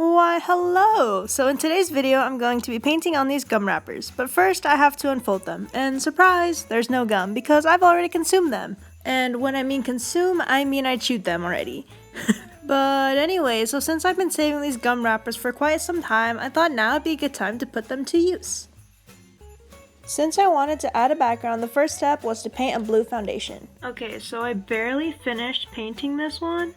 Why hello! So in today's video I'm going to be painting on these gum wrappers, but first I have to unfold them, and surprise, there's no gum because I've already consumed them. And when I mean consume, I mean I chewed them already. But anyway, so since I've been saving these gum wrappers for quite some time, I thought now would be a good time to put them to use. Since I wanted to add a background, the first step was to paint a blue foundation. Okay, so I barely finished painting this one,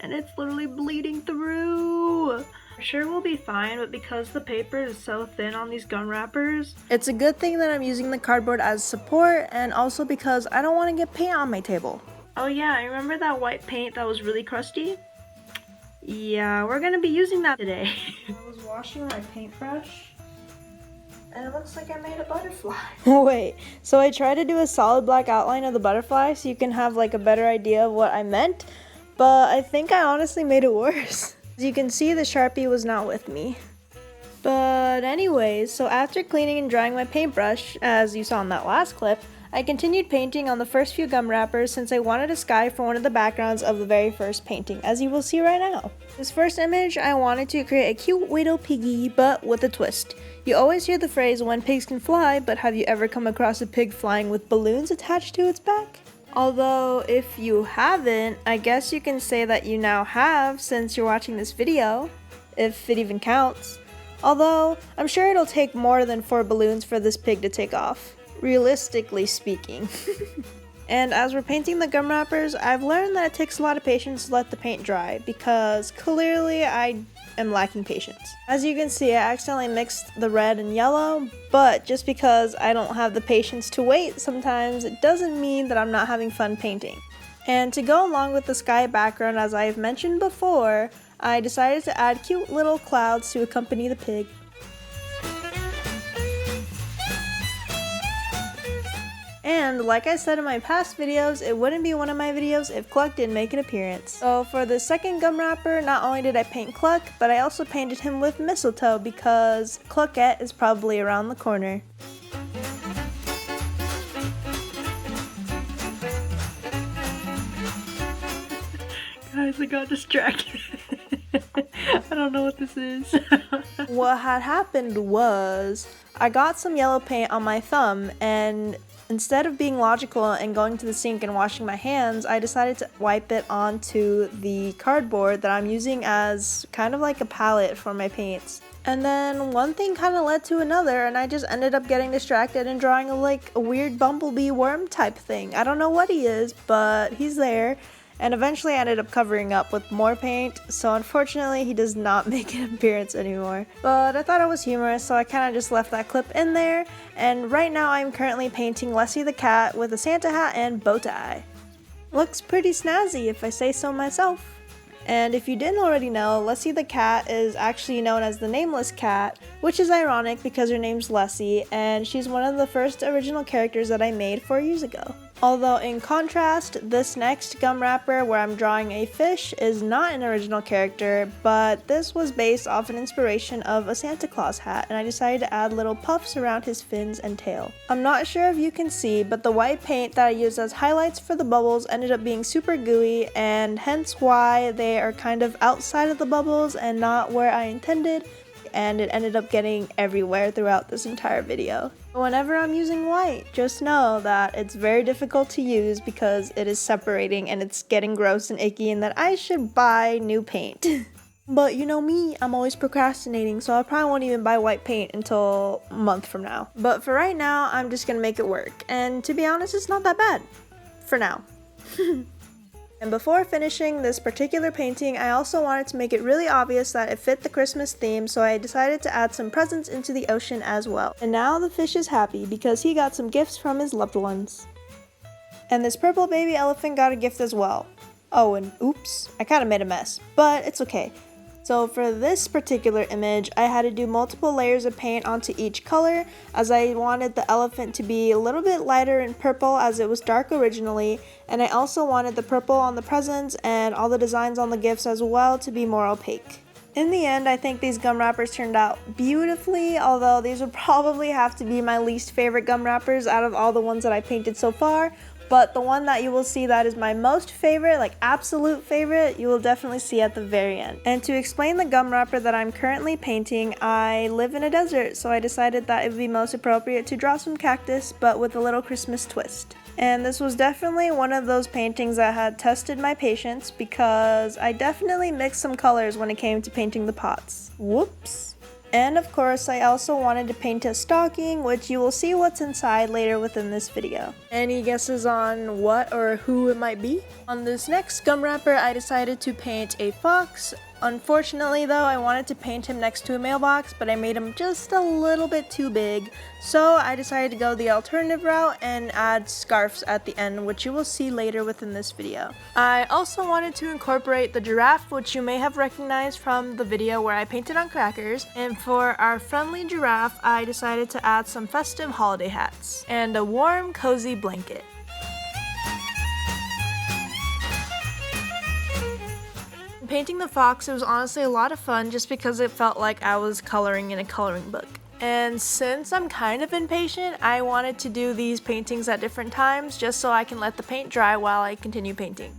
and it's literally bleeding through. I'm sure we'll be fine, but because the paper is so thin on these gum wrappers, it's a good thing that I'm using the cardboard as support, and also because I don't want to get paint on my table. Oh yeah, I remember that white paint that was really crusty? Yeah, we're gonna be using that today. I was washing my paintbrush, and it looks like I made a butterfly. Wait, so I tried to do a solid black outline of the butterfly so you can have like a better idea of what I meant, but I think I honestly made it worse. As you can see, the Sharpie was not with me. But anyways, so after cleaning and drying my paintbrush, as you saw in that last clip, I continued painting on the first few gum wrappers since I wanted a sky for one of the backgrounds of the very first painting, as you will see right now. This first image, I wanted to create a cute little piggy, but with a twist. You always hear the phrase, when pigs can fly, but have you ever come across a pig flying with balloons attached to its back? Although, if you haven't, I guess you can say that you now have since you're watching this video, if it even counts. Although, I'm sure it'll take more than 4 balloons for this pig to take off, realistically speaking. And as we're painting the gum wrappers, I've learned that it takes a lot of patience to let the paint dry, because clearly I am lacking patience. As you can see, I accidentally mixed the red and yellow, but just because I don't have the patience to wait sometimes, it doesn't mean that I'm not having fun painting. And to go along with the sky background, as I've mentioned before, I decided to add cute little clouds to accompany the pig. And like I said in my past videos, it wouldn't be one of my videos if Cluck didn't make an appearance. So for the second gum wrapper, not only did I paint Cluck, but I also painted him with mistletoe because Cluckette is probably around the corner. Guys, I got distracted. I don't know what this is. What had happened was, I got some yellow paint on my thumb, and instead of being logical and going to the sink and washing my hands, I decided to wipe it onto the cardboard that I'm using as kind of like a palette for my paints. And then one thing kind of led to another, and I just ended up getting distracted and drawing a weird bumblebee worm type thing. I don't know what he is, but he's there. And eventually I ended up covering up with more paint, so unfortunately he does not make an appearance anymore. But I thought it was humorous, so I kind of just left that clip in there, and right now I'm currently painting Leslie the cat with a Santa hat and bow tie. Looks pretty snazzy if I say so myself. And if you didn't already know, Leslie the cat is actually known as the Nameless Cat, which is ironic because her name's Leslie, and she's one of the first original characters that I made 4 years ago. Although in contrast, this next gum wrapper where I'm drawing a fish is not an original character, but this was based off an inspiration of a Santa Claus hat, and I decided to add little puffs around his fins and tail. I'm not sure if you can see, but the white paint that I used as highlights for the bubbles ended up being super gooey, and hence why they are kind of outside of the bubbles and not where I intended, and it ended up getting everywhere throughout this entire video. Whenever I'm using white, just know that it's very difficult to use because it is separating and it's getting gross and icky, and that I should buy new paint. But you know me, I'm always procrastinating, so I probably won't even buy white paint until a month from now. But for right now, I'm just gonna make it work, and to be honest, it's not that bad. For now. And before finishing this particular painting, I also wanted to make it really obvious that it fit the Christmas theme, so I decided to add some presents into the ocean as well. And now the fish is happy because he got some gifts from his loved ones. And this purple baby elephant got a gift as well. Oh, and oops, I kind of made a mess, but it's okay. So for this particular image, I had to do multiple layers of paint onto each color, as I wanted the elephant to be a little bit lighter in purple as it was dark originally, and I also wanted the purple on the presents and all the designs on the gifts as well to be more opaque. In the end, I think these gum wrappers turned out beautifully, although these would probably have to be my least favorite gum wrappers out of all the ones that I painted so far, but the one that you will see that is my most favorite, like absolute favorite, you will definitely see at the very end. And to explain the gum wrapper that I'm currently painting, I live in a desert, so I decided that it would be most appropriate to draw some cactus, but with a little Christmas twist. And this was definitely one of those paintings that had tested my patience, because I definitely mixed some colors when it came to painting the pots. Whoops. And of course, I also wanted to paint a stocking, which you will see what's inside later within this video. Any guesses on what or who it might be? On this next gum wrapper, I decided to paint a fox. Unfortunately though, I wanted to paint him next to a mailbox, but I made him just a little bit too big. So I decided to go the alternative route and add scarves at the end, which you will see later within this video. I also wanted to incorporate the giraffe, which you may have recognized from the video where I painted on crackers. And for our friendly giraffe, I decided to add some festive holiday hats and a warm, cozy blanket. Painting the fox, it was honestly a lot of fun just because it felt like I was coloring in a coloring book. And since I'm kind of impatient, I wanted to do these paintings at different times just so I can let the paint dry while I continue painting.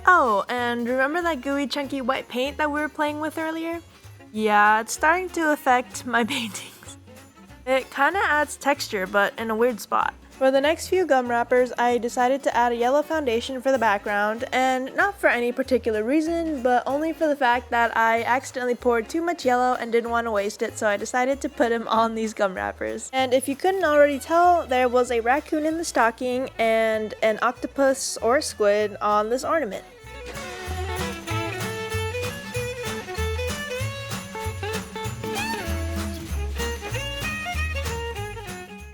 Oh, and remember that gooey chunky white paint that we were playing with earlier? Yeah, it's starting to affect my paintings. It kinda adds texture, but in a weird spot. For the next few gum wrappers, I decided to add a yellow foundation for the background, and not for any particular reason, but only for the fact that I accidentally poured too much yellow and didn't want to waste it, so I decided to put him on these gum wrappers. And if you couldn't already tell, there was a raccoon in the stocking and an octopus or squid on this ornament.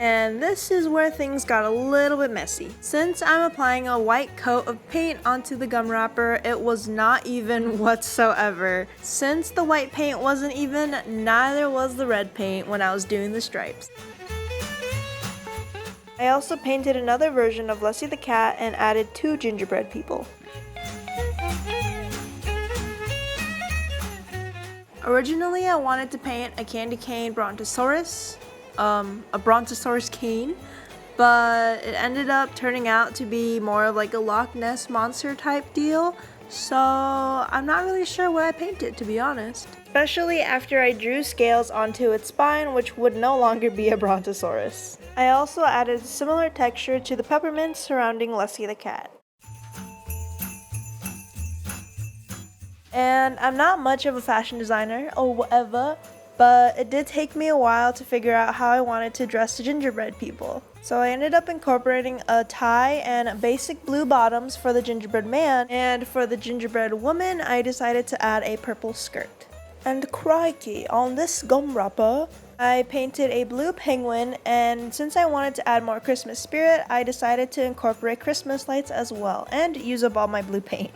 And this is where things got a little bit messy. Since I'm applying a white coat of paint onto the gum wrapper, it was not even whatsoever. Since the white paint wasn't even, neither was the red paint when I was doing the stripes. I also painted another version of Sleigh the cat and added 2 gingerbread people. Originally, I wanted to paint a candy cane brontosaurus, a brontosaurus cane, but it ended up turning out to be more of like a Loch Ness monster type deal, so I'm not really sure what I painted, to be honest. Especially after I drew scales onto its spine, which would no longer be a brontosaurus. I also added a similar texture to the peppermints surrounding Sleigh the cat. And I'm not much of a fashion designer or whatever, but it did take me a while to figure out how I wanted to dress the gingerbread people. So I ended up incorporating a tie and basic blue bottoms for the gingerbread man, and for the gingerbread woman, I decided to add a purple skirt. And crikey, on this gum wrapper, I painted a blue penguin, and since I wanted to add more Christmas spirit, I decided to incorporate Christmas lights as well, and use up all my blue paint.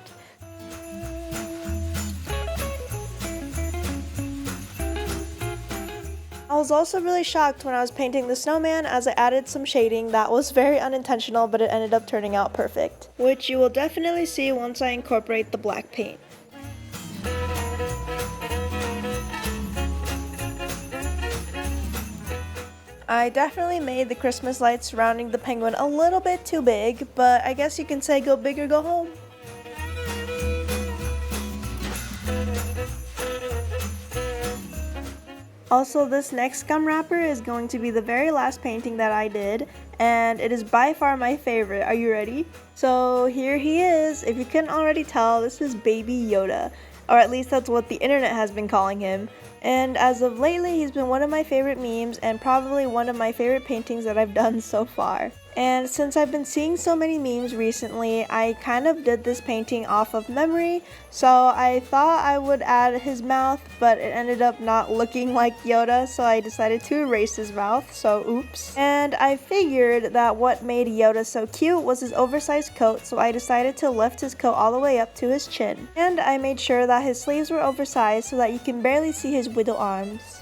I was also really shocked when I was painting the snowman, as I added some shading that was very unintentional, but it ended up turning out perfect, which you will definitely see once I incorporate the black paint. I definitely made the Christmas lights surrounding the penguin a little bit too big, but I guess you can say go big or go home. Also, this next gum wrapper is going to be the very last painting that I did, and it is by far my favorite. Are you ready? So here he is. If you couldn't already tell, this is Baby Yoda, or at least that's what the internet has been calling him. And as of lately, he's been one of my favorite memes and probably one of my favorite paintings that I've done so far. And since I've been seeing so many memes recently, I kind of did this painting off of memory, so I thought I would add his mouth, but it ended up not looking like Yoda, so I decided to erase his mouth, so oops. And I figured that what made Yoda so cute was his oversized coat, so I decided to lift his coat all the way up to his chin. And I made sure that his sleeves were oversized so that you can barely see his widow arms.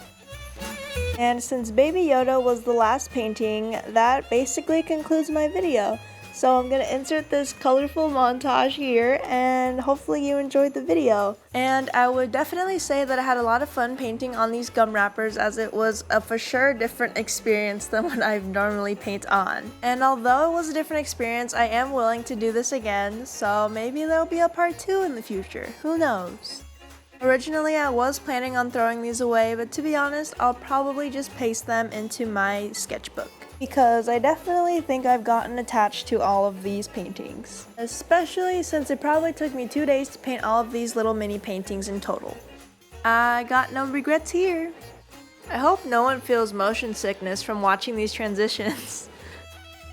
And since Baby Yoda was the last painting, that basically concludes my video. So I'm gonna insert this colorful montage here, and hopefully you enjoyed the video. And I would definitely say that I had a lot of fun painting on these gum wrappers, as it was a for sure different experience than what I normally paint on. And although it was a different experience, I am willing to do this again, so maybe there'll be a part 2 in the future. Who knows? Originally, I was planning on throwing these away, but to be honest, I'll probably just paste them into my sketchbook, because I definitely think I've gotten attached to all of these paintings, especially since it probably took me 2 days to paint all of these little mini paintings in total. I got no regrets here. I hope no one feels motion sickness from watching these transitions.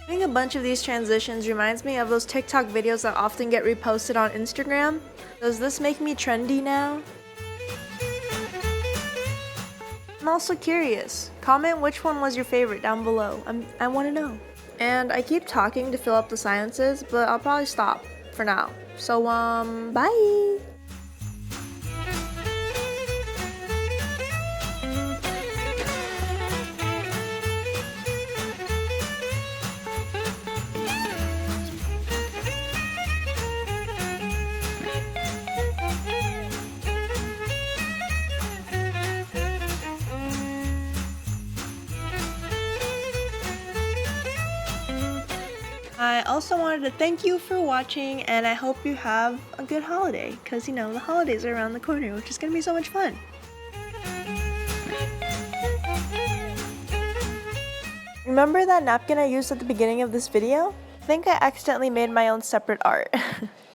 Doing a bunch of these transitions reminds me of those TikTok videos that often get reposted on Instagram. Does this make me trendy now? I'm also curious. Comment which one was your favorite down below. I want to know. And I keep talking to fill up the silences, but I'll probably stop for now. So, bye! I also wanted to thank you for watching, and I hope you have a good holiday, because, you know, the holidays are around the corner, which is going to be so much fun. Remember that napkin I used at the beginning of this video? I think I accidentally made my own separate art.